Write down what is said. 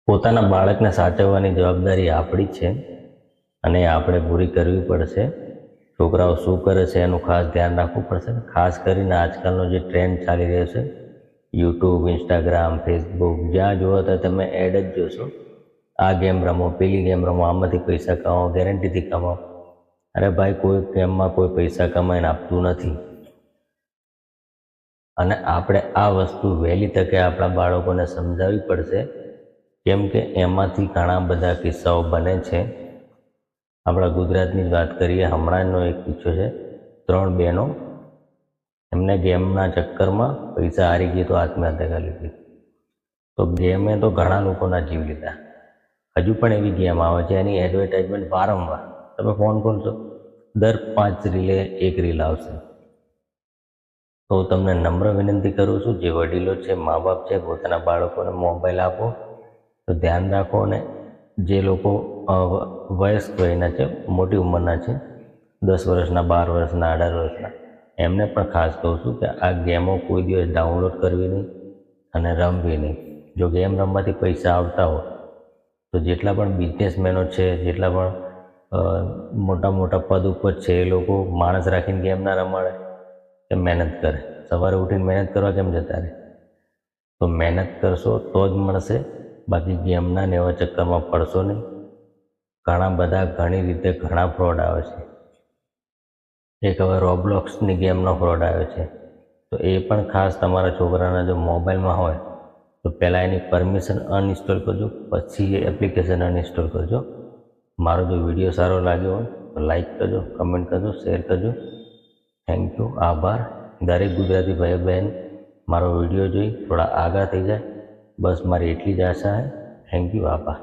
પોતાના બાળકને સાચવવાની જવાબદારી આપણી છે અને આપણે પૂરી કરવી પડશે. છોકરાઓ શું કરે છે એનું ખાસ ધ્યાન રાખવું પડશે. ખાસ કરીને આજકાલનો જે ટ્રેન્ડ ચાલી રહ્યો છે, યુટ્યુબ, ઇન્સ્ટાગ્રામ, ફેસબુક, જ્યાં જુઓ તો તમે એડ જ જોશો. આ ગેમ રમો, પેલી ગેમ રમો, આમાંથી પૈસા કમાવો, ગેરંટીથી કમાવો. અરે ભાઈ, કોઈ ગેમમાં કોઈ પૈસા કમાઈને આપતું નથી. અને આપણે આ વસ્તુ વહેલી તકે આપણા બાળકોને સમજાવવી પડશે, કેમ કે એમાંથી ઘણા બધા કિસ્સાઓ બને છે. આપણા ગુજરાતની જ વાત કરીએ, હમણાંનો એક કિસ્સો છે. 3 બહેનો એમને ગેમના ચક્કરમાં પૈસા હારી ગઈ તો આત્મહત્યા કરી લીધી. તો ગેમે તો ઘણા લોકોના જીવ લીધા. હજુ પણ એવી ગેમ આવે છે, એની એડવર્ટાઇઝમેન્ટ વારંવાર તમે ફોન ખોલશો, દર 5 રીલે એક રીલ આવશે. તો તમને નમ્ર વિનંતી કરું છું, જે વડીલો છે, મા બાપ છે, પોતાના બાળકોને મોબાઈલ આપો તો ધ્યાન રાખો. અને જે લોકો વયસ્ક વયના છે, મોટી ઉંમરના છે, 10 વર્ષના, 12 વર્ષના, 18 વર્ષના, એમને પણ ખાસ કહું છું કે આ ગેમો કોઈ દિવસ ડાઉનલોડ કરવી નહીં અને રમવી નહીં. જો ગેમ રમવાથી પૈસા આવતા હોય તો જેટલા પણ બિઝનેસમેનો છે, જેટલા પણ મોટા મોટા પદ ઉપર છે, એ લોકો માણસ રાખીને ગેમ ના રમાડે કે મહેનત કરે. સવારે ઉઠીને મહેનત કરવા કેમ જતા રહે? તો મહેનત કરશો તો જ મળશે, બાકી ગેમના ને એવા ચક્કરમાં પડશો નહીં. ઘણી રીતે ઘણા ફ્રોડ આવે છે. એક હવે રોબ્લોક્સની ગેમનો ફ્રોડ આવ્યો છે. તો એ પણ ખાસ તમારા છોકરાના જો મોબાઈલમાં હોય તો પહેલાં એની પરમિશન અનઇન્સ્ટોલ કરજો, પછી એ એપ્લિકેશન અનઇન્સ્ટોલ કરજો. મારો જો વિડીયો સારો લાગ્યો હોય તો લાઈક કરજો, કમેન્ટ કરજો, શેર કરજો. થેન્ક યુ, આભાર. દરેક ગુજરાતી ભાઈ બહેન મારો વિડીયો જોઈ થોડા આગળ થઈ જાય, બસ મારી એટલી જ આશા છે. થેન્ક યુ, આભાર.